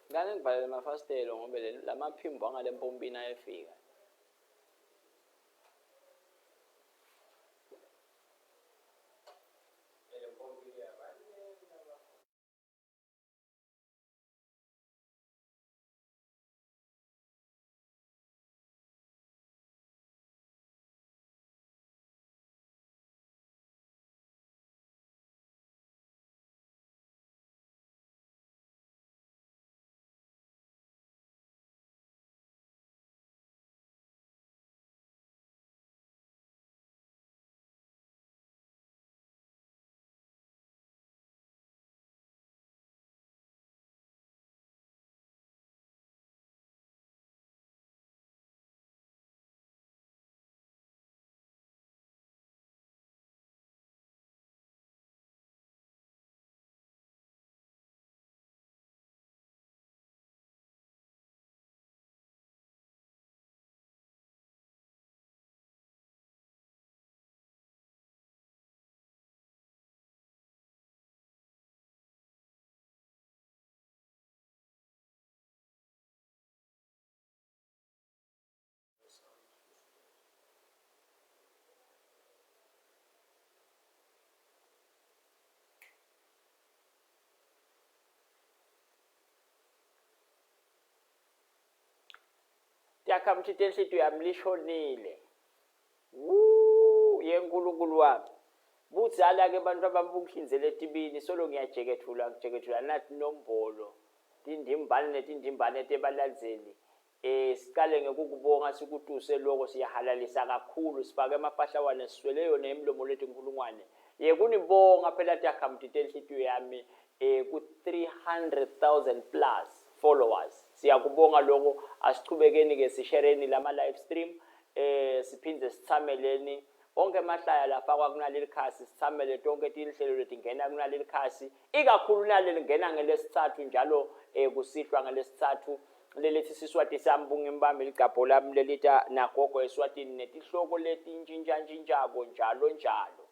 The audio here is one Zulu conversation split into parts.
ngane ngibhalele amafastelo ngoba lamaphimbo angale mpompini ayefika. Yakamthithe enhlitiyo yami lishonile. Yenkulunkulu wami. Budzala-ke abantu abambukuhlinzela etibini solo ngiyajekethula nathi nombolo. Tindimbane netindimbane tebalandzeli. Siqale ngekukubonga sikutuse lokho siyahalalisa kakhulu sifake amapahlawane sisweleyo nemlomo lethu inkulungwane. Kunibonga phela Yakamthithe enhlitiyo yami ku 300,000 plus followers. Siyakubonga lokho asichubekeni ke sishareni lama live stream siphinde sithameleni onke emahlaya lapha kwakunaleli khasi sithamele tonke tinhlelo letingena kunaleli khasi ikakhulu naleli ngena ngelesithathu njalo kusihlwa ngelesithathu lelethi Siswati sambunga imbambe ligabho lami lelita nagogo eSwatini netihloko letinjinjanjinjako njalo njalo.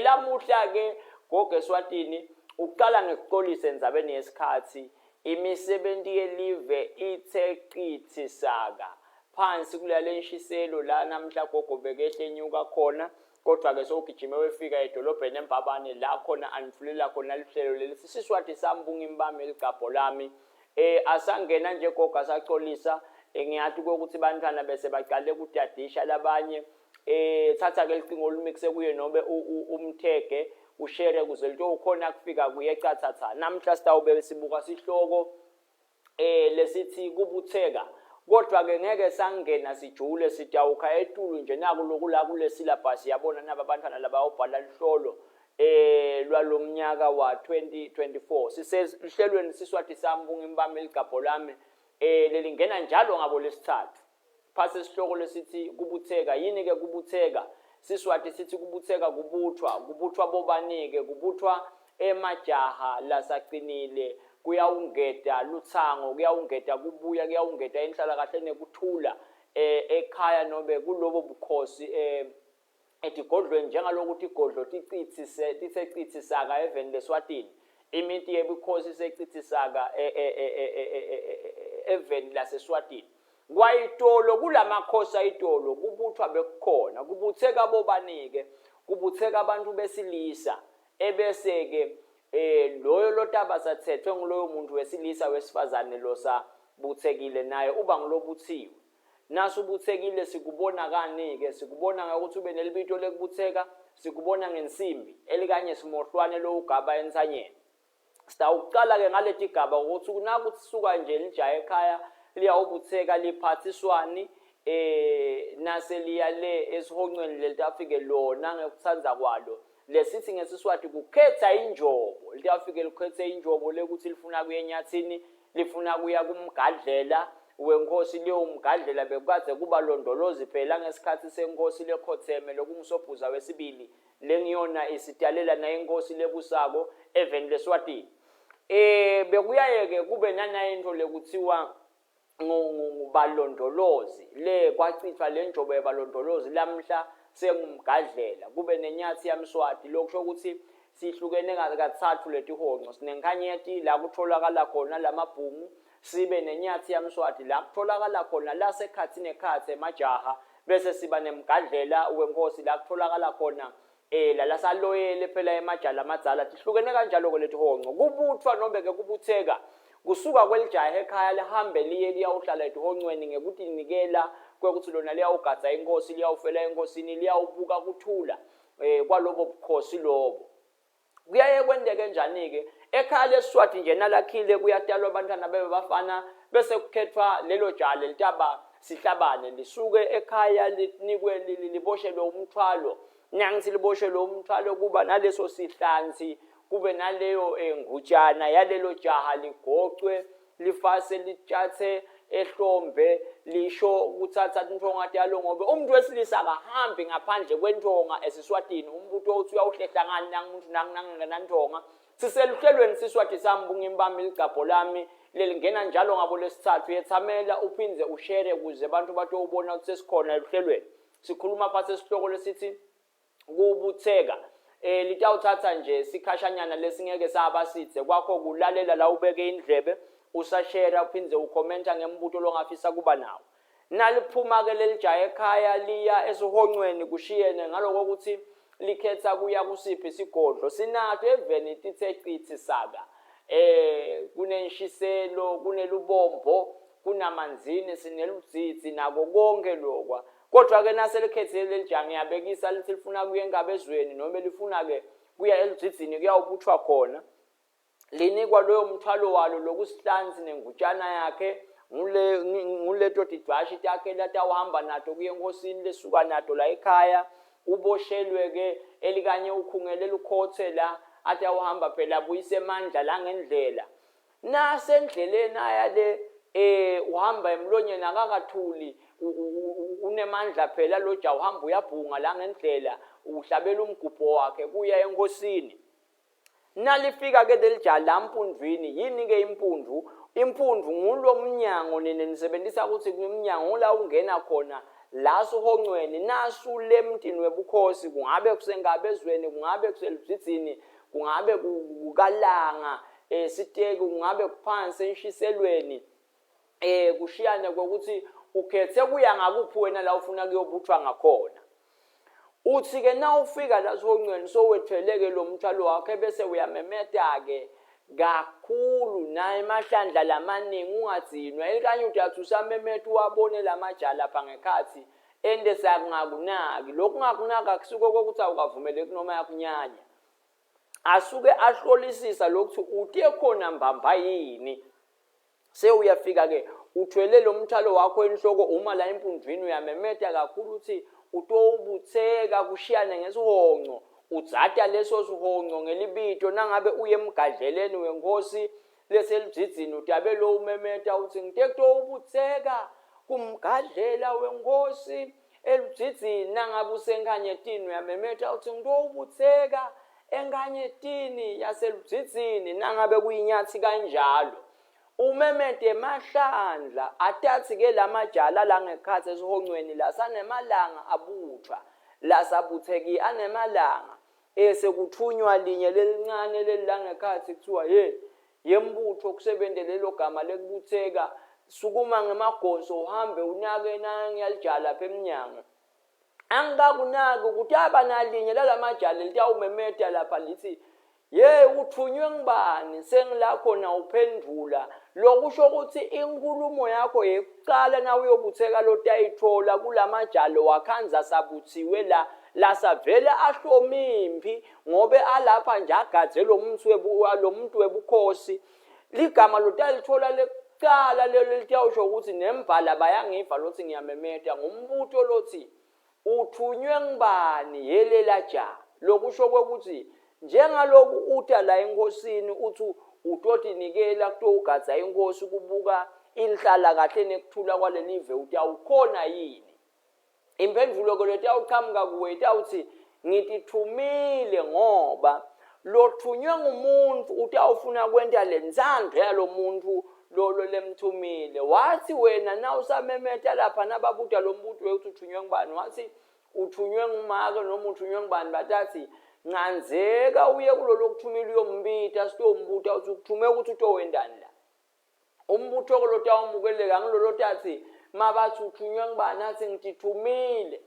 Lamuhla ke gogo eSwatini uqala ngekuxolisa endzabeni yesikhathi imisebenzi yelive ithe qithi saka phansi kulale nshiselo la namhla gogo bekehle enyuka khona kodwa ke sokugijima wefika edolobheni eMbabane la khona anifulela khona lihlelo leli Siswati sambunga imbambe ligabho lami asangena nje gogo asaxolisa ngiyathi ukuthi bantwana bese baqale ukudadisha labanye thatha ke licingo olumixe kuye nobe umthege ushare kuze lento ukhona kufika kuye ecathatha namhla sitawube sibuka sihloko lesithi kubutheka kodwa ke ngeke sangena sijule sitawukha etulu nje naku lokula kule syllabus yabona naba abantwana laba ubhala lihlolo lwalomnyaka wa 2024 siselihlelweni Siswati sambunga imbambe ligabho lami lelingena njalo ngabo lesithathu phase isihloko lesithi kubutheka yini ke kubutheka Siswati sithi kubutheka kubuthwa bobanike kubuthwa emajaha lasaqinile kuyawungeda luthango kuyawungeda kubuya kuyawungeda enhlala kahle nekuthula ekhaya nobe kulobo bukhosi etigodlweni njengalokuthi igodlo tiseqithi saka even leSwatini imithi yebukhosi iseqithi saka even laseSwatini kwayitolo kulamakhosi ayitolo kubuthwa bekukhona kubutheka bobanike kubutheka abantu besilisa ebese ke loyo lotaba sathethwe nguloyo muntu wesilisa wesifazane losa buthekile naye uba ngilobuthiwe naso ubuthekile sikubona kanike sikubona ukuthi ube nelibito lekubutheka sikubona ngensimbi elikanye simohlwane lo ugaba ensanyeni sitawuqala ke ngaleti gaba ukuthi kunakuthi suka nje lijaya ekhaya liya ubutheka liphathiswani nase liya le esihonqweni letafike lona ngekuthanza kwalo lesithi ngeSiswati kukhetha injobo litafike likhethe injobo lekuthi lifuna kuyenyathini lifuna kuya kumgadlela wenkosi leyo umgadlela bekade kuba londolozi phela ngesikhathi senkosi lekhotheme lokungisobhuza wesibili lengiyona isitalela na inkosi lebusako even leSwatini bekuyayeke kube nanayinto lekuthiwa ngubalondolozi le kwachithwa le njobo yebalondolozi lamhla sengumgadlela kube nenyathi yamSwati lokusho ukuthi sihlukene kathathu letihonqo. Sinenkanyeti la kutholakala khona lamabhungu, sibe nenyathi yamswati la kutholakala khona lasekhathini ekhathi emajaha, bese siba nemgadlela wenkosi la kutholakala khona la saloyele phela emajala amadzala. Tihlukene kanjalo-ke letihonqo. Kubuthwa noma-ke kubutheka kusuka kwelijaha ekhaya lihambe liye liyawuhlala etihonqweni ngekutinikela kwekuthi lona liyawugadza inkosi, liyawufela enkosini, liyawubuka kuthula kwalobo bukhosi lobo. Kuyaye kwendeke njani-ke ekhaya leSiswati nje nalakhile kuyatalwa abantwana bebafana, bese kukhethwa lelo jaha lelitaba sihlabane lisuke ekhaya linikwe liboshelwe umthwalo. Nangithi liboshelwe umthwalo kuba naleso sihlanzi, kube naleyo ngutshana yalelo jaha ligoqwe, lifase litshathe ehlombe, lisho ukuthatha intonga yalo, ngoba umuntu wesilisa akahambi ngaphandle kwentonga eSiswatini. Umuntu othi uyawuhlehla ngani nangumuntu nangenantonga. Siseluhlelweni Siswati sami bungimbami ligabho lami lelingena njalo ngabo lesithathu. Yethamela uphindze ushare ukuze abantu batobona ukuthi sesikhona eluhlelweni. Sikhuluma phasi esihloko lesithi kubutheka. Litawuthatha nje sikhashanyana lesingeke saba sithe kwakho kulalela la ubeke indlebe, usashare uphindze ukhomenta ngembuto longafisa kuba nawo. Naliphuma-ke lelijaha ekhaya liya esihonqweni kushiyene ngaloko ukuthi likhetha kuya kusiphi isigodlo. Sinato eveni tithe cithi saka. Kunenshiselo, kunelubombo, kunamanzini, sineludzidzi nako konke lokwa. Kodwa-ke naselikhethile lelijaha ngiyabekisa lithi lifuna kuye engabezweni noma lifuna-ke kuya eludzidzini kuyawubuthwa khona. Linikwa loyo mthwalo walo lokusihlanzi nengutshana yakhe, nguleto tidwashi takhe latawuhamba nato kuye enkosini lesuka nato la ekhaya. Uboshelwe-ke elikanye ukhungelela ukhothe la atawuhamba phela abuyise amandla la ngendlela. Nasendleleni ayale uhamba emlonyeni akakathuli, unemandla phela lo jaha, uhamba uyabhunga la ngendlela, uhlabela umgubho wakhe kuya enkosini. Nalifika-ke lelijaha la mpundvini. Yini-ke impundvu? Impundvu ngulo mnyango nisebenzisa ukuthi kumnyango la ungena khona la sihonqweni nasu lemtini webukhosi, kungabe kusengabezweni, kungabe kuseludzidzini, kungabe kukalanga siteki, kungabe kuphansi enshiselweni. Kushiyane kokuthi ukhethe kuya ngakuphi wena la ufuna kuyobuthwa ngakhona. Uthi-ke na ufika la sihonqweni sowetheleke lo mthwalo wakhe bese uyamemeta-ke kakhulu naye emahlandla lamaningi ungadzinwa. Elikanye uthi usamemeta uwabone lamajala lapha ngekhathi ende sakungakunaki. Lokhu kungakunaka kusuke kokuthi awukavumeleki noma yakunyanya. Asuke ahlolisisa lokuthi uthe khona mbamba yini. Sewuyafika-ke uthwele lo mthwalo wakho enhloko, uma la empundvini uyamemeta kakhulu uthi utowubutheka kushiyane ngesihonqo. Udzata leso sihonqo ngelibito. Nangabe uye emgadleleni wenkosi leseludzidzini utabe lo umemeta uthi ngithe kutowubutheka kumgadlela wenkosi eludzidzini. Nangabe usenkanyetini uyamemeta uthi ngitowubutheka enkanyetini yaseludzidzini. Nangabe kuyinyathi kanjalo umemete emahlandla. Atathi-ke lamajala la ngekhathi esihonqweni la sanemalanga abuthwa, la sabutheki anemalanga. Sekuthunywa linye lelincane leli la ngekhathi kuthiwa yembutho kusebenzele lelo gama lekubutheka. Sukuma ngemagonso uhambe unake nangiyalijaha lapha emnyango. Angikakunaki ukuthi abanalinye lalamajala litawumemeta lapha lithi uthunywe ngibani, sengila khona uphendula. Lokusho ukuthi inkulumo yakho yekuqala na uyobutheka lotayithola kulamajalo wakhanza sabuthiwe la savela ahlomimpi ngobe alapha nje agadze lo muntu webukhosi. Ligama lotalithola lekuqala lelo litawusho ukuthi nembala bayangiva lothi ngiyamemeta ngumbutho lothi uthunywe ngibani yelela jaha. Lokusho ukuthi njengaloku uta la enkosini uthi utoti nikela kutogadza inkosi kubuka inhlala kahle nekuthula kwalelive uthi awukhona yini. Imphendvulo ke letawuqhamuka kuwe itawuthi ngitithumile ngoba lothunywe ngumuntu utawufuna kwenta lenzandlo yalo muntu lo lemthumile. Wathi wena na usamemeta lapha nababuta lo mbutho ukuthi uthunywe ngubani, wathi uthunywe ngumake noma uthunywe ngubani, batathi ncanzeka uye kulolo kuthumela uyombita sitombuta uthi ukuthume ukuthi utowendani la umbutho lo tawumukeleka ngilolo tathi mabathi uthunywa ngibani athi ngitithumile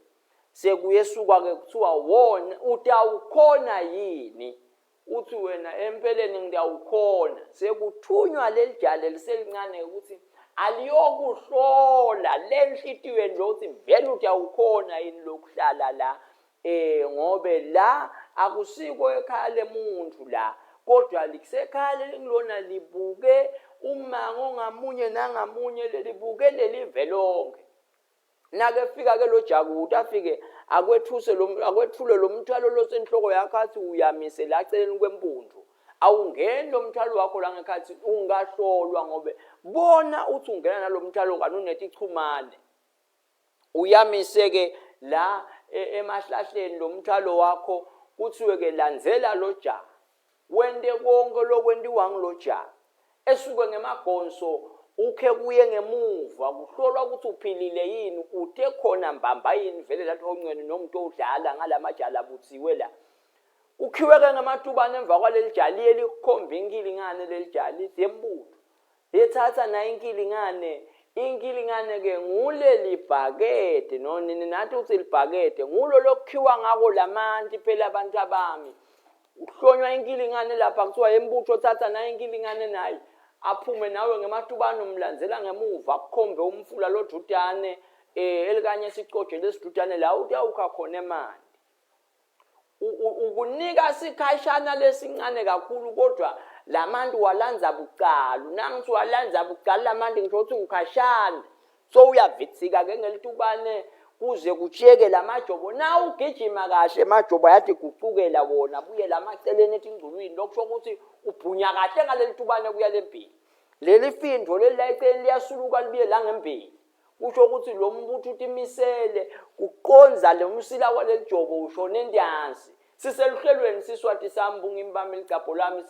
sekuyesuka ke kuthiwa wona utawukhona yini uthi wena empeleni ngiyawukhona sekuthunywa lelijale liselincane ukuthi aliyokuhlola lenhlitiyweni lokuthi vele utawukhona yini lokuhlala la ngobe la akusiko ekhaya lemuntu la kodwa likusekhaya lengilona libuke umango ngamunye nangamunye lelibuke lelivelonke nake fika ke lo Jakuta afike akwethule lo mthwalo losenhloko yakhe athi uyamise la celeni kwempundu awungeni lo mthwalo wakho la ngekhathi ungahlolwa ngobe bona uthi ungena nalo mthwalo kanunethi ichumane uyamise ke la emahlahleni lo mthwalo wakho kuthiwe ke landzela lo ja wende konke lokwendiwa ngilo ja esuke ngemagonso ukhe kuye ngemuva kuhlolwa ukuthi uphilile yini uthe khona mbamba yini vele lapho ongcweni nomuntu odlala ngalamajala abuthiwe la ukhiweke ngamatubane emva kwaleli jali elikhomba inkilingane leli jali zembudo yethatha na inkilingane ke nguleli bhakede nonini nathi uthi libhakede ngulo lokhiwa ngako lamanti phela abantu abami uhlonywa inkilingane lapha kuthiwa yembutho thatha na inkilingane nayo aphume nawe ngematubane umlandzela ngemuva akukhombe umfula lodutane elikanye sicoje lesidutane la utawukha khona emandi ukunika sikhashana lesincane kakhulu kodwa lamanti walanza bucala nangithi walanza bucala lamanti ngisho ukuthi ukhashana so uyavitsika ke ngelitubane kuze kujeke lamajobo na ugijima kahle majobo yathi guqukela wona buye lamaceleni ethi ingculwini lokusho ukuthi ubhunya kahle ngaleli tubane kuya lempini leli findo leli layiceni liyasuluka libuye la ngempini kusho ukuthi lo mbutho utimisele kuqonza le umsila waleli jobo ushone ndiyansi siseluhlelweni siswathi sambunga imbamba elicapho lami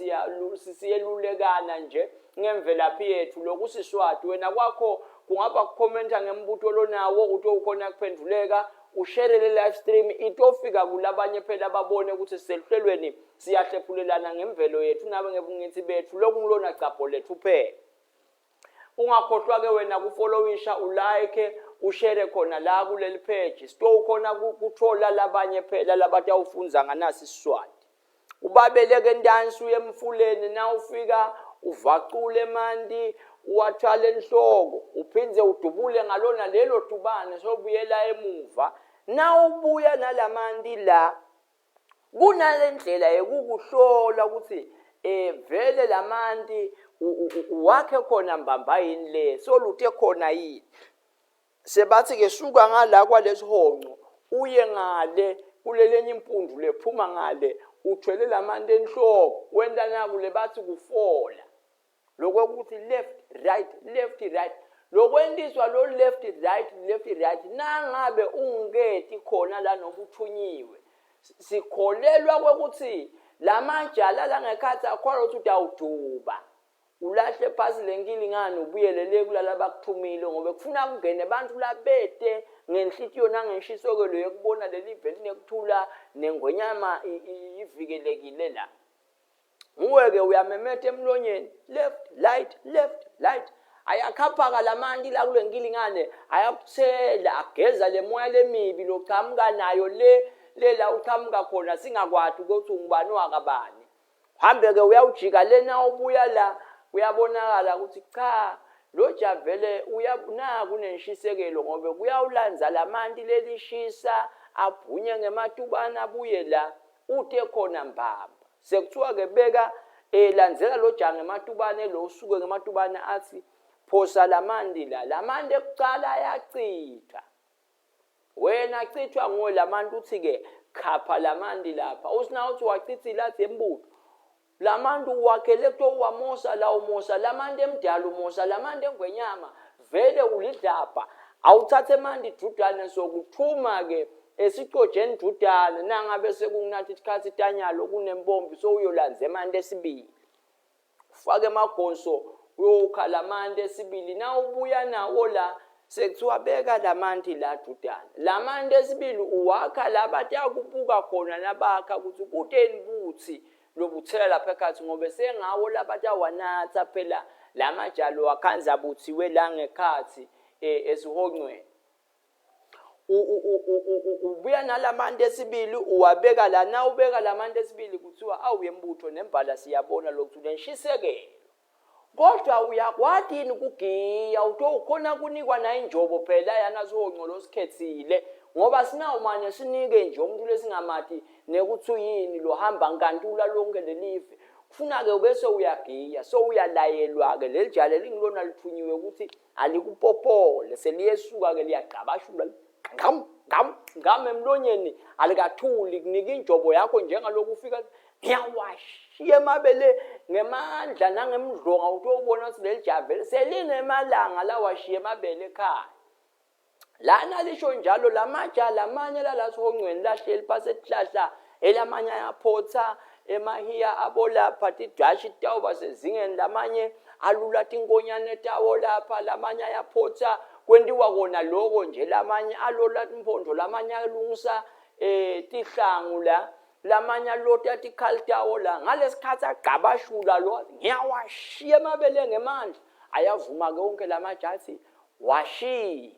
siyelulekana nje ngemvelaphi yethu lokusiswathi wena kwakho kungaba kukhomenta ngembutho lonawo uthi ukhona kuphenduleka ushare le live stream itofika kulabanye phela babone ukuthi siseluhlelweni siyahlephulelana ngemvelo yethu nabe ngebungithi bethu lokungilona capho lethu phela ungakhohlwa ke wena kufollowisha ulike ushare khona la kuleli page sito khona kuthola labanye phela labatawufunza nganasi isiswati ubabeleke ndansi uye emfuleni na ufika uvaqule emanti uwathwala enhloko uphindze udubule ngalona lelo tubane sobuyela emuva na ubuya nalamanti la kunalendlela ekukuhlola ukuthi vele lamanti wakhe khona mbamba yini le soluthe khona yini sebathi ke suka ngala kwalesihonqo uye ngale kulelenye impundu lephuma ngale uthwele lamanti enhloko wenda nakule bathi kufola lokuthi left right lokwendiswa lo left right nangabe ungethi khona la nokuthunyiwe sikholelwa ukuthi lamajala la ngekhathi akhona ukuthi utawuduba ulahle phasi lenkilingane ubuyelele kulala bakuthumile ngoba kufuna kungene abantu labete ngenhlitiyo nangenhliso lo yekubona leli veli nekuthula nengwenyama ivikelekile la nguweke uyamemetha emlonyeni left right ayakhaphaka lamanti la kule nkilingane ayakuthela ageza lemoya lemibi lochamuka nayo lela uchamuka khona singakwathi ukuthi ungubani wakabani hambe ke uyawujika lena ubuya la uyabonakala ukuthi cha lo javele uyabona kunenshisekelo ngobe kuyawulanza lamanti lelishisa abhunye ngematubana abuye la uthe khona mbamba sekuthiwa ke beka landzela lo jange ematubane lo usuke ngematubane athi phosa lamanti lamanti ekucala ayachitha wena chithwa ngo lamanti uthi ke khapha lamanti lapha usina uthi wachithile athi embudo lamanti uwakhele kuto wamosa la umosa lamanti emdala umosa lamanti engwenyama vele ulidlapha awuthathe emanti dudane sokuthuma ke esicojeni dudane nangabe sekunathi isikhathi tanyalo kunempompi so uyolanza emanti esibili ufake emagonso uyokhala amanti esibili na ubuya nawo la sekuthiwa beka lamanti la dudane. Lamanti esibili uwakha la bathi akubuka khona nabakha ukuthi kuteni buthi lobuthela lapha ekhathi ngoba sengawo labathi awanatha phela lamajalo wakhanza buthiwe la ngekhathi esihonqweni. Ubuya nalamanti esibili uwabeka la, na ubeka lamanti esibili kuthiwa awuyembutho nembala siyabona lokhu lenshisekelo. Kodwa uyakwazi yini ukugiya ukhona kunikwa na injobo phela yana sohonqolo sikhethile ngoba sinawo manje sinike nje umuntu lesingamathi nekuthi yini lo hamba nkantula lonke lelive. Kufuna ke bese uyagiya so uyalayelwa ke lelijale lingilona lithunyiwe ukuthi alikupopole seliyesuka ke liyagqabashula ngam emlonyeni alikathuli kunika injobo yakho njengaloku ufika ngiyawashiya emabele ngemandla nangemdlonga utobona ukuthi lelijave selinemalanga lawashiya emabele ekhaya. Lana lisho njalo lamajala amanye lalasihonqweni lahleli pasesihlahla elamanye ayaphotha emahiya abolapha tidashi tawo basezingeni lamanye alula tinkonyane tawo lapha lamanye ayaphotha kwendiwa kona lokho nje lamanye alola impondo lamanye alungisa tihlangu la lamanye alota tikhaltawo la ngalesikhathi agqabashula lo ngiyawashiya emabele ngemandla ayavuma konke lamajathi washiya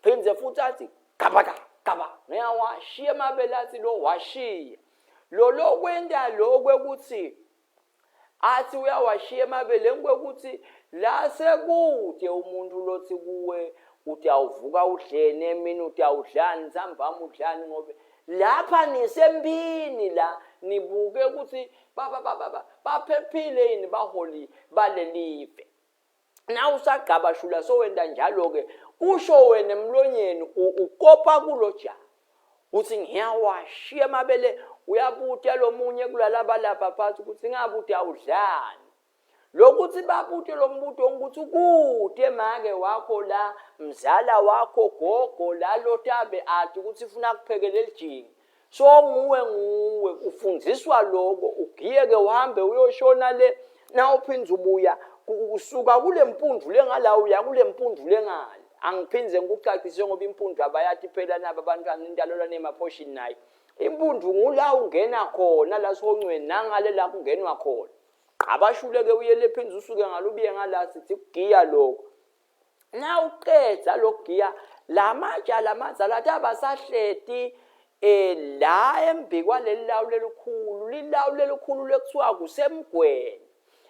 phinze futhi athi gaba ngiyawashiya emabele athi lo washiya lo kwenda lo kwekuthi athi uyawashiya emabele kwekuthi la sekude umuntu lothi kuwe uthi awuvuka udlene emini uthi awudlani sambama udlani ngoba lapha nisembini la nibuke ukuthi baphephile yini baholi balelive. Na usagqabashula so wenda njalo ke kusho wena emlonyeni ukopa kulo ja uthi ngiyawashiya emabele uyabutha lo munye kulalaba lapha phansi ukuthi ngabuthi awudlani. Lokuthi babuthe lo mbutho ukuthi kude make wakho la mzala wakho gogo la lotabe athi ukuthi ufuna kuphekela elijingi so nguwe ufundiswa lokho ugiyeke uhambe uyoshona le na uphinza ubuya usuka kule mpundu lengala uya kule mpundu lengala. Angiphinze ngikucacise ngoba impundu abayathi phela naba abantwana indalola nemaphoshini nayo impundu ngula ungena khona la sihonqweni nangale la kungenwa khona abashuleke uyele phinza usuke ngalubiye ngala sithi kugiya lokho. Na uqedza lokugiya lamajala amazala abasahleti la embikwa lelilawu lelikhulu lekuthiwa kusemgweni.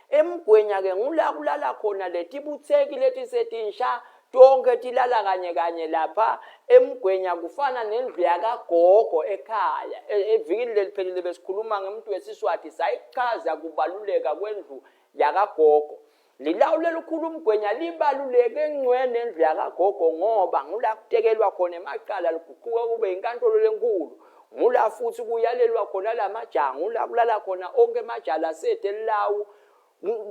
Emgwenya ke ngula kulala khona letibutheki leti setinsha tonke tilala kanye lapha emgwenya kufana nendlu yakagogo ekhaya. Evikini leliphelile besikhuluma ngemuntu wesiswati sayichaza kubaluleka kwendlu yakagogo. Lilawu lelikhulu umgwenya libaluleke engcweni endlu yakagogo ngoba ngula kutekelwa khona emaqala liguquka kube inkantolo lenkulu. Ngula futhi kuyalelwa khona lamajaha ngula kulala khona onke amajala sethe lilawu.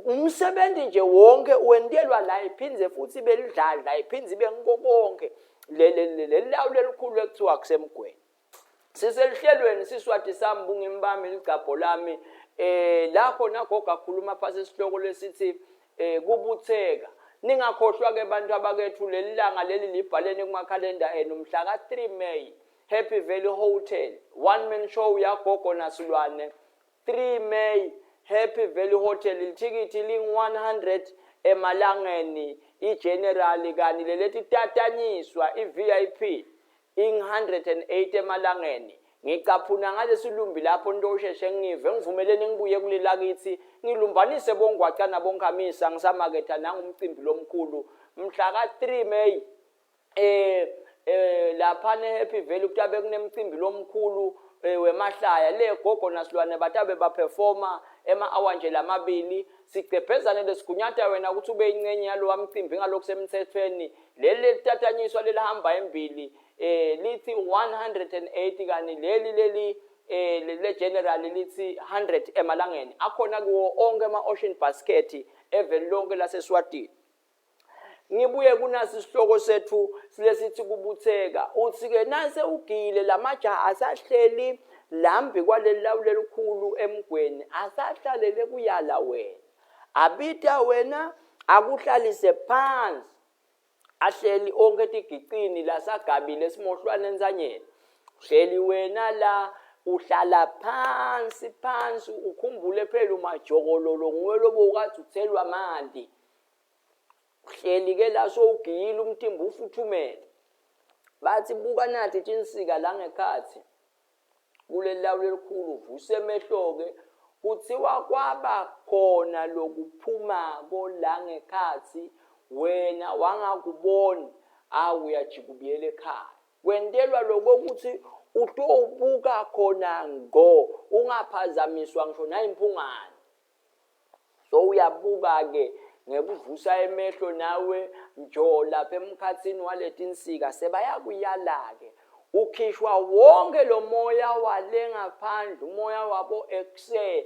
Umsebenzi nje wonke wendelwa la iphinze futhi belidladla iphinze benkonke lelilawu lelikhulu ekuthiwa kusemgweni. Siselihlelweni siswati sambunga imbami ligabho lami la khona gogo akhuluma phasi isihloko lesithi kubutheka. Ningakhohlwa ke bantu abakethu lelilanga leli libhalene kumakhalenda enu mhla ka3 May Happy Valley Hotel one man show yagogo nasilwane 3 May Happy Valley Hotel ilithikithi ling100 emalangeni igeneral kani lelethi tatanyiswa iVIP ing108 emalangeni. Ngicaphuna ngalesi lumbi lapho ntosheshe ngive ngivumelene ngibuye kulelakithi ngilumbanise bongwacana bonkamisa ngisamaketha nangumcimbi lomkhulu mhla ka3 May lapha neHappy Valley kutabe kunemcimbi lomkhulu wemahlaya le gogo nasilwane batabe baperforma ema-hour nje lamabili sicephezane lesigunyatha wena ukuthi ube ingcenye yalo wamcimbi ngalokho semthethweni leli litatanyiswa lelihamba embili lithi 108 kani leli le general lithi 100 emalangeni akhona kuwo onke ama-ocean basket eveli lonke laseSwatini. Ngibuye kunasi isihloko sethu silesithi kubutheka uthi ke nase ugile lamajaha asahleli lambi kwalelilawu lelikhulu emgweni asahlalele kuyala wena abita wena akuhlalise phansi ahleli onke tigicini la sagabile simohlwane ensanyeni hleli wena la uhlala phansi ukhumbule phela umajokololo nguwe lobukathi uthelwa mandi hleli ke la sowugiyile umtimba ufuthumele bathi buka nathi tinsika la ngekhathi kuleli lawu lelikhulu uvuse emehlo ke kuthiwa kwaba khona lokuphuma kola ngekhathi wena wangakuboni uyajika ubuyele ekhaya kwentelwa lokuthi utobuka khona ngo ungaphazamiswa ngisho nayimpungane so uyabuka ke ngekuvusa emehlo nawe njo lapha emkhathini waletinsika sebayakuyala ke ukhishwa wonke lo moya wale ngaphandle umoya wabo excel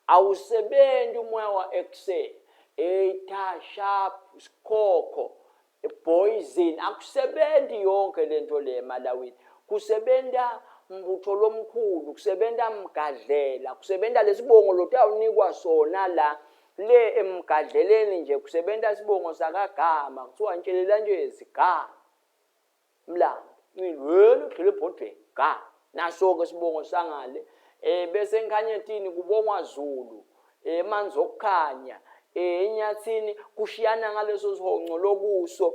awusebenzi umoya wa excel eta sharp skoko poison akusebenzi yonke lento le emalawini kusebenta mbutho lomkhulu kusebenta mgadlela kusebenta lesibongo lotawunikwa sona la le emgadleleni nje kusebenta sibongo sakagama kuthiwa ntshelela nje izigama mlando ngilwelo khile bodwe ga naso ke sibongo sangale bese enkanyetini kubongwa Zulu manzi okukhanya enyathini kushiyana ngaleso sihonco lokuso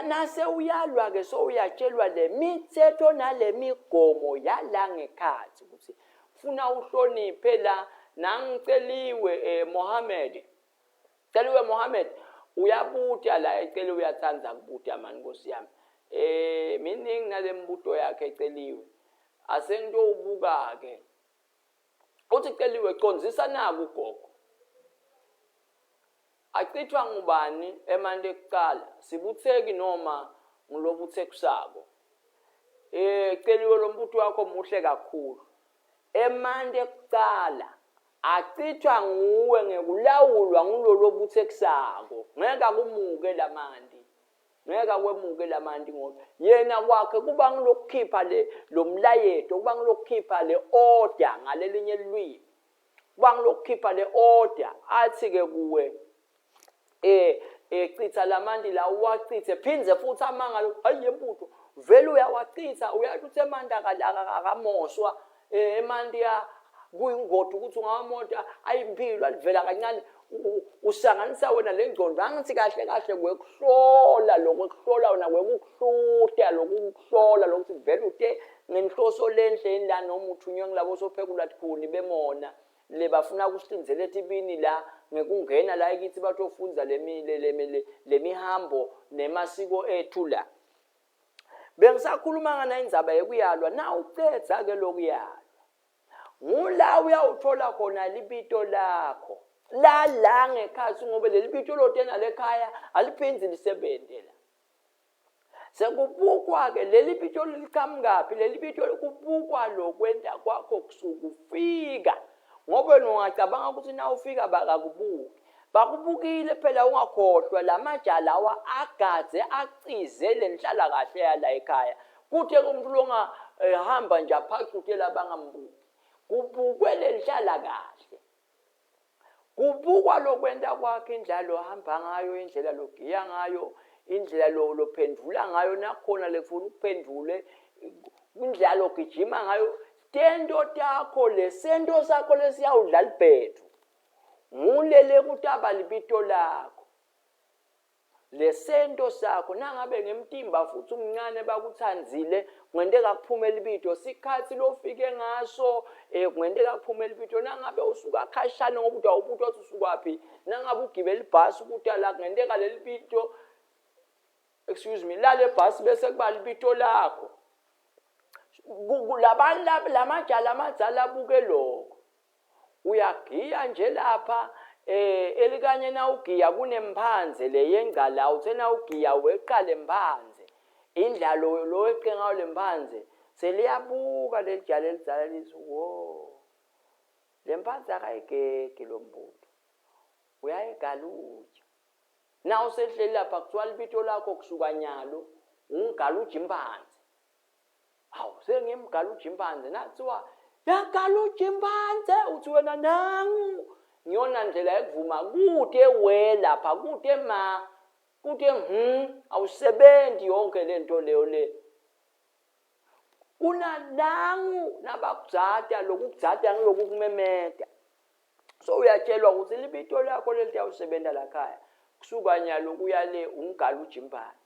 nase uyalwa ke so uyatshelwa le mithetho nale migomo yala ngekhathi ukuthi ufuna uhloniphe la nangiceliwe Mohammed celiwe Mohammed uyabuta la ecela uyathanda kubuta mani Nkosi yami miningi nalembuto yakhe eceliwe asento ubuka ke uthi celiwe condzisa naku ugogo achithwa ngubani emande kuqala sibutheki noma ngilobuthekusako celiwe lo mbutho wakho muhle kakhulu emande kuqala achithwa nguwe ngekulawulwa ngulolo buthekusako ngeke kumuke lamandi ngeke kwemuke lamandi ngoba yena kwakhe kuba ngilokukhipha lo mlayeto kuba ngilokukhipha le order ngalelinye ilwimi kuba ngilokukhipha le order athi ke kuwe chitha lamandi la uwachithe phinze futhi amangalo ayembutho vele uyawachitha uyathi uthe mandi akamoswa emandi kuyingodi ukuthi ungamota ayimpilo alivela kancane usanganisa wena lengcondo angithi kahle kahle kwekuhlola lokuhlola wena kwekuhluta lokuhlola lokuthi vele uthe ngenhloso lenhle la noma uthunywe ngilabo sophekula tikhuni bemona le bafuna kusihlinzela etibini la ngekungena la ikithi batofunda lemihambo nemasiko ethu la bengisakhuluma ngana indzaba yekuyalwa na uqedza ke lokuyalwa ngula uyawuthola khona libito lakho la ngekhathi ngoba lelibito lotena lekhaya aliphindzi lisebenze la sekubukwa ke lelibito likamngaphi lelibito kubukwa lokwenda kwakho kusuku ufika ngoba wena ungacabanga ukuthi na ufika bakakubuki bakubukile phela ungakhohlwa lamaja lawa agadze acize lenhlala kahle yala ekhaya kuthe umuntu longa hamba nje aphathi utela bangambuki kubukwe lenhlala kahle kubukwa lokwenda kwakhe indlela ohamba ngayo indlela logiya ngayo indlela lophendula ngayo nakhona lekufuna ukuphendule indlela logijima ngayo tento takho lesento sakho lesiyawudlala ibhedu ngulele kutaba libito lakho lesento sakho nangabe ngemtimba futhi umncane bakuthanzile ngwendeka kuphume libito sikhathi lofike ngaso ngwendeka kuphume libito nangabe usuka khashana ngoba awubuthi wathi usukaphi nangabe ugibela ibhasi ukuthi la ngwendeka lelibito excuse me la le bhasi bese kuba libito lakho labantu lamajala amadzala buke lokho uyagiya nje lapha elikanye na ugiya kunemphanze leyengala uthena ugiya weqale emphanze indlalo lo eqengayo lemphanze seliyabuka lejala elidzala lithi wo lemphanze akayigege lombutho uyayigaluja na usehleli lapha kuthiwa libito lakho kusuka nyalo ungigaluja imphanze hawu sengimgaluja imphanze nathiwa yagaluja imphanze uthi wena nangu ngiyona ndlela ekuvuma kude lapha kude awusebenzi yonke lento leyo le. Unalangu nabakudzata lokukudzata ngilokukumemeta. So uyatshelwa ukuthi libito lakho leliyawusebenza la khaya kusuka nyalo kuya le ungala ujimbanzi.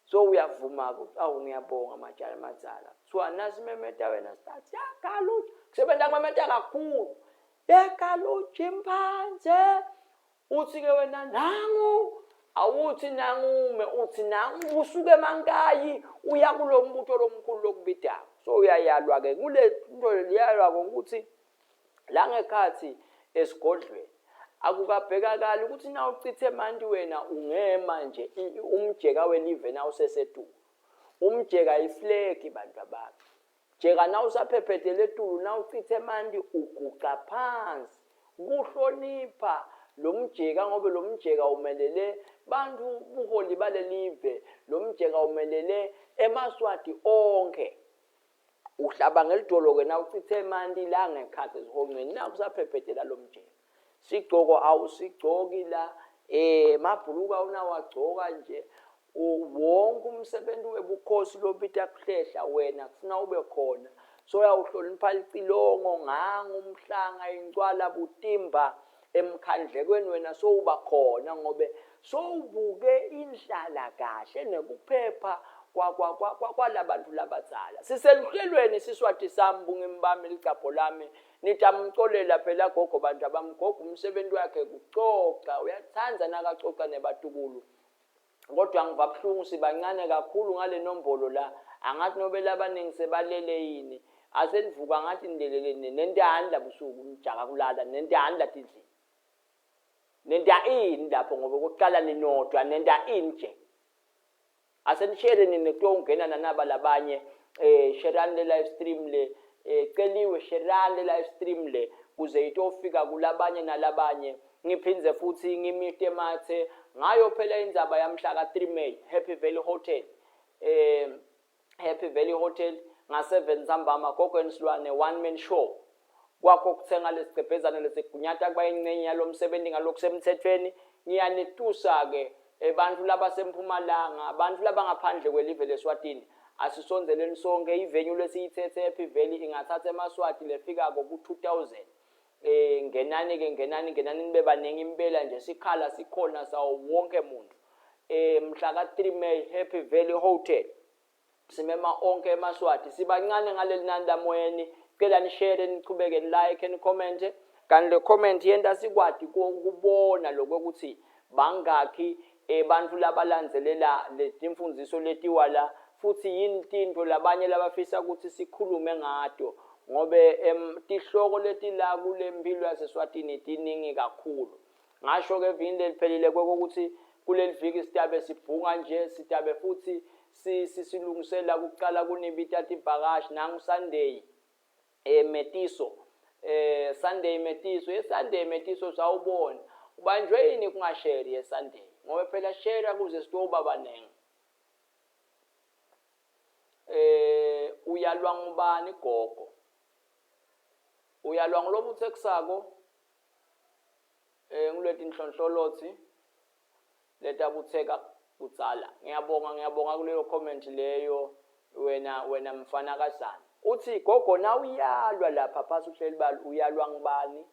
So uyavuma ukuthi awu ngiyabonga majala madzala kuthiwa nasimemeta wena start yakhala kusebenza kumemeta kakhulu yakhala ujimbanze uthi ke wena nangu awuthi nangume uthi nangu usuke mankayi uya kulo mbutho lomkhulu lokubidako. So uyayalwa ke kule into liyalwa ukuthi la ngekhathi esigodlweni akukabhekakala ukuthi na uchithe manje wena ungema nje umjeka welive na usesetulu umjeka iflegi bantu abakhe jeka na usaphephethele etulu na uchithe manje uguqa phansi kuhlonipha lo mjeka ngobe lo mjeka umelele bantu buholi balelive lo mjeka umelele emaswati onke uhlaba ngelidolo ke na uchithe manje la ngekhathi esihongweni na kusaphephetela lo mjeka sigqoko awusigcoki la mabhuluka unawagcoka nje wonke umsebenzi webukhosi lobita kuhlehla wena kufuna ube khona so uyawuhlonipha licilongo ngango umhlanga incwala butimba emkhandlekweni wena so uba khona ngobe so ubuke indlala kahle nekuphepha kwalabantu labadzala. Siseluhlelweni siswati sami bungimbami licapho lami nitamcolela phela gogo bantu abamgogo umsebenzi wakhe kucoca uyathanza nakacoca nebatukulu kodwa ngiva buhlungu sibancane kakhulu ngale nombolo la angathi nobela abaningi sebalele yini asenivuka ngathi ndelelene nentanda busuku umjaka kulala nentanda tidlini nenta ini lapho ngoba kuqala ninodwa nenta inje asenishare ninekungena nanaba labanye share le live stream le celiwe share le live stream le kuze itofika kulabanye nalabanye ngiphinze futhi ngimite mathe ngayo phela indzaba yamhla ka 3 May Happy Valley Hotel Happy Valley Hotel nga7 Zambama gogo ensilwane one man show kwakho kuthenga lesicebhezana lesigunyata kubayingcenye yalomsebenzi ngalokusemthethweni ngiyanitusa ke abantu labasempumalanga abantu labangaphandle kwelive leSwatini asisonzeleni sonke ivenue lesiyithethe Happy Valley ingathatha emaswati lefika ku 2000 ngenani nibe baningi impela nje sikhala sikhona sawo wonke umuntu mhla ka 3 May Happy Valley Hotel simema onke emaswati sibancane ngaleli nani lamoyeni cela ni share nichubeke ni like ni comment kanti le comment yenta sikwadi ukubona lokuthi bangakhi bantu labalandzelela letimfundiso letiwala futhi yini tinto labanye labafisa ukuthi sikhulume ngato ngobe tihloko letila kule mpilo yaseSwatini tiningi kakhulu ngasho ke vini leliphelile ukuthi kuleli viki sitabe sibhunga nje sitabe futhi silungisela ukuqala kunibita tibhakashi nangu Sunday Metiso Sunday Metiso sawubona ubanjwe yini kungashare ye Sunday ngoba phela share kuze sitoba banenge uyalwa ngubani gogo uyalwa ngilobuthe kusako ngileti inhlonhlolothi letabutheka kudzala ngiyabonga kuleyo comment leyo wena mfana kaSana uthi gogo na uyalwa lapha phasi uhleli bali uyalwa ngubani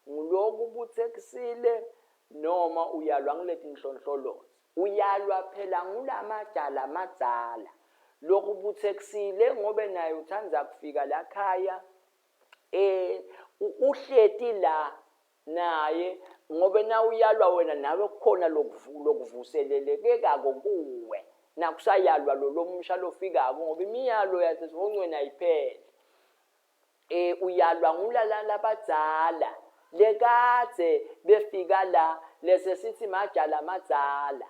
nguloku buthekisile noma uyalwa ngileti inhlonhlolothi uyalwa phela ngulamajala amadzala lokhu buthekisile ngobe naye uthanza kufika la khaya uhleti la naye ngobe na uyalwa wena nawe kukhona lokuvuseleleke kako kuwe nakusayalwa lo msha lofikako ngoba imiyalo yasesihongweni ayiphele uyalwa ngulala labadzala lekade befika la lese sithi majala amadzala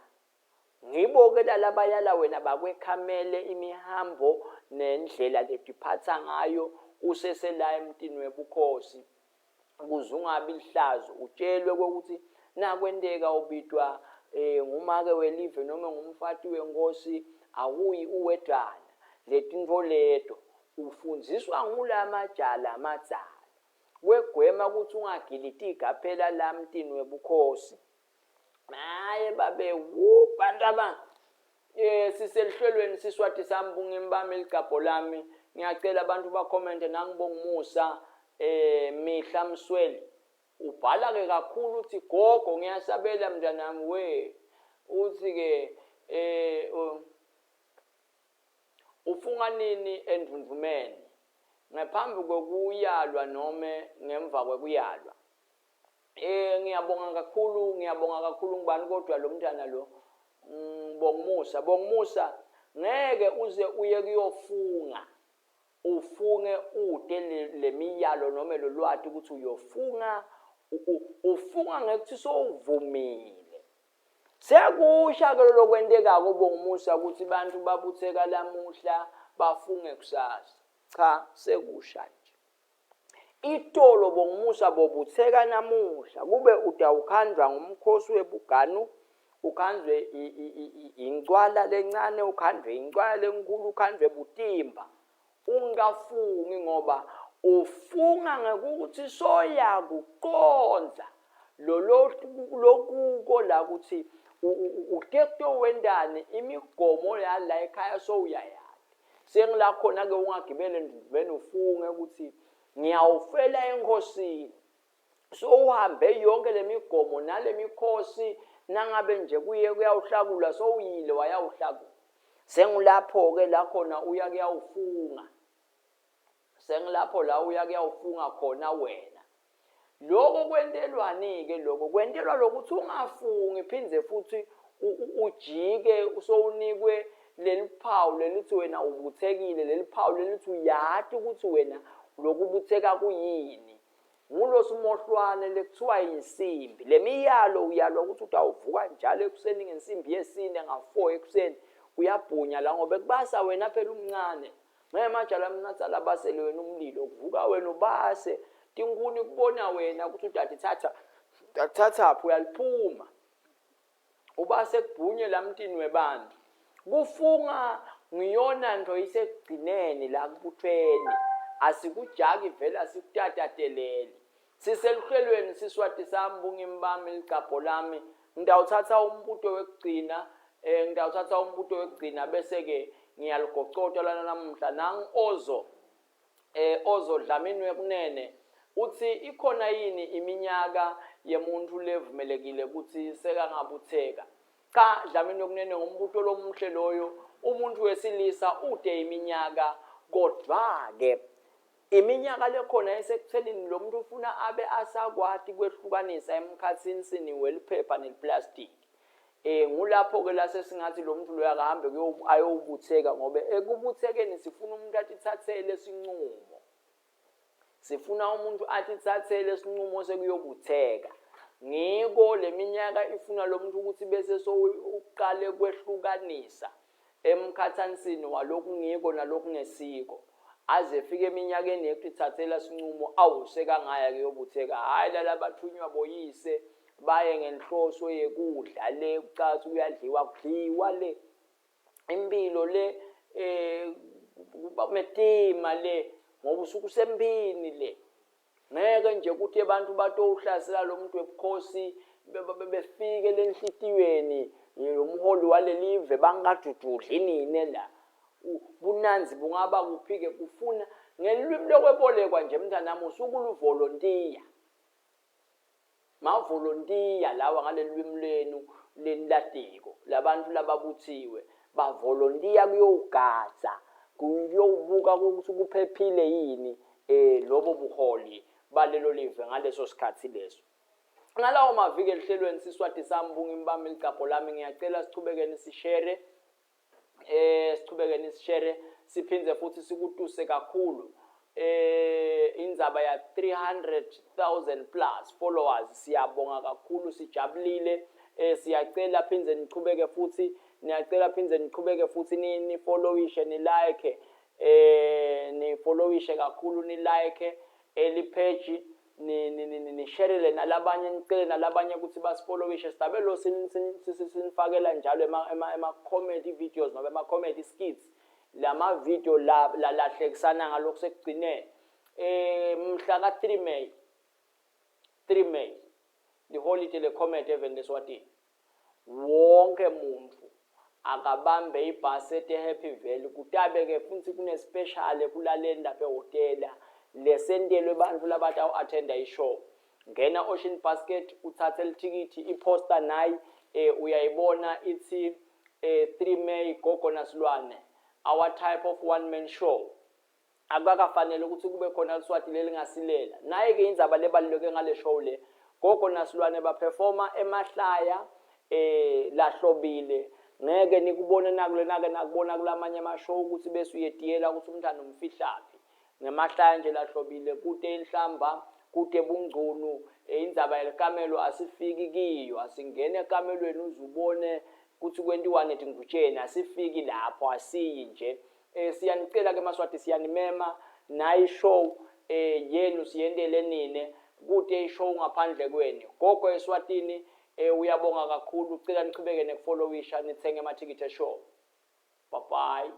ngiboke labayala wena bakwekhamele imihambo nendlela letiphatha ngayo usesela emntini webukhosi kuzungabi lihlazo utshelwe ukuthi nakwenteka ubitwa ngumake welive noma ngumfati wenkosi awuyi uwedwana letinto leto ufundziswa ngulamajala amadzala kwegwema ukuthi ungagiliti igaphela lamtini webukhosi. Hayi babe bantu siselihlelweni Siswati Sambunga Imbama Eligabho lami. Ngiyacela abantu bakhomente nangibonga Musa Mihla Msweli. Ubhala ke kakhulu uthi gogo ngiyasabela mntanami we. Uthi ke ufunga nini endvundvumeni ngaphambi kokuyalwa noma ngemva kokuyalwa. Ngiyabonga kakhulu ngibani kodwa lo mntana lo Bonga Musa ngeke uze uye kuyofunga ufunge ude lemiyalo noma lo lwati ukuthi uyofunga ufunga ngekuthi sowuvumile. Sekusha ke lokwenteka Bonga Musa ukuthi bantu babutheka lamuhla bafunge kusasa. Cha, sekusha nje. Itolo Bonga Musa bobutheka namuhla kube utawukhandwa ngumkhosi webuganu, ukhandwe ingcwala lencane, ukhandwe ingcwala lenkulu, ukhandwe butimba. Ungafungi ngoba ufunga ngekuthi soya kuqonza lokuko la ukuthi ukekto wendane imigomo yala ekhaya sowuyayazi. Sengila khona ke ungagibele endvundvumeni ufunge ukuthi ngiyawufela enkosini. So uhambe yonke lemigomo nalemikhosi nangabe nje kuyawuhlakula sowuyile wayawuhlakula. Sengilapho ke la khona uya kuyawufunga. Sengilapho la uya kuyawufunga khona wena. Lokho kwentelwani ke lokho kwentelwa lokuthi ungafungi phindze futhi ujike usowunikwe leliphawu lelithi wena ubuthekile, leliphawu lelithi uyati ukuthi wena lokubutheka kuyini. Ngulo simohlwane lekuthiwa insimbi. Lemiyalo uyalwa ukuthi utawuvuka njalo ekuseni ngensimbi yesine nga4 ekuseni uyabhunya la ngoba kubasa wena phela umncane. Manje lamnatsala basele wena umlilo kuvuka wena ubase tinkuni kubona wena ukuthi thatha uyaliphuma. Ubase kubhunye lamtini webantu. Kufunga ngiyona nto isekugcineni la kubuthweni. Asikujaki vela asikuthatateleli. Siselihlelweni Siswati Sambunga Imbama Eligabho lami. Ngidawuthatha umbuto wekugcina bese ke ngiyaligoqota lana namuhla nang Ozo Dlamini wekunene uthi ikhona yini iminyaka yemuntu levumelekile ukuthi sekangabutheka. Cha, Dlamini wekunene ngumbuto lomuhle loyo. Umuntu wesilisa ude iminyaka kodwa ke iminyaka lekhona esekuthelini lo muntu ufuna abe asakwati kwehlukanisa emkhathini siniwe liphepha neliplastic. Ngulapho ke la sesingathi lo muntu lo yakahambe ayobutheka ngoba ekubuthekeni sifuna umuntu atithathele isinqumo. Sifuna umuntu atithathele isinqumo sekuyobutheka. Ngiko leminyaka ifuna lo muntu ukuthi bese so uqale kwehlukanisa emkhathanisini walokhu ngiko nalokhu ngesiko. Aze fike eminyakeni ekuthathela isinqumo awuseka ngaya kuyobutheka. Hayi la bathunywa boyise baye ngenhloso yekudla le ucathi kuyadliwa le impilo le metima le ngoba usuku sembini le. Ngeke nje ukuthi abantu batowuhlasela lo muntu webukhosi befike lenhlitiyweni umholi walelive bangadududli nini la. Bunanzi bungaba kuphike kufuna ngelimi lokwebolekwa nje mntanami usukulu volunteer. Ma volunteer lawa ngalelimi lenu lenilatiko labantu lababuthiwe ba volunteer kuyogada kuyobuka ukuthi kuphephile yini lobo buholi balelo live ngaleso sikhathi leso. Ngalawo maviki elihlelweni Siswati Sambunga Imbama Eligabho lami ngiyacela sichubekeni sishare siphindze futhi sikutuse kakhulu indzaba ya 300,000 plus followers. Siyabonga kakhulu, sijabulile. Siyacela phindze nichubeke futhi, niyacela phindze nichubeke futhi ni followishe, ni like, ni followishe kakhulu, ni like eli page, ni share nalabanye, nicele nalabanye ukuthi basifollowishe. Sidabe lo sinifakela njalo ema comedy videos noma ema comedy skits. Lama video la lahlekisana ngalokho sekugcinene. mhla ka 3 May, 3 May, liholide leComet Event eSwatini. Wonke muntu akabambe ibhasi eHappy Valley, kutabe-ke futhi kunespecial kulaleni lapha ehotela lesentelwe abantu labathi attenda ishow. Ngena Ocean Basket, uthathe lithikithi, iposter nayi uyayibona ithi 3 May Gogo Nasilwane, our type of one man show. Akakafanele ukuthi kube khona liswati lelingasilela. Naye-ke indzaba lebaluleke ngale show le, Gogo Nasilwane baperforma emahlaya lahlobile. Ngeke nikubone nakubona kulamanye amashow ukuthi bese uyediyela ukuthi umntana umfihlaphi. Ngemahlaya nje lahlobile, kude inhlamba, kude bungcunu, indzaba yelikamelo asifiki kiyo, asingene ekamelweni uzubone ukuthi kwentiwane etingutsheni, asifiki lapho, asiyi nje. Siyanicela ke Maswati, siyanimema nayi show yenu siyendele nine, kude ishow ngaphandle kweni. Gogo eSwatini, uyabonga kakhulu, ucela niqhubeke nekufollowisha, nithenge amathikithi eshow. Bye bye.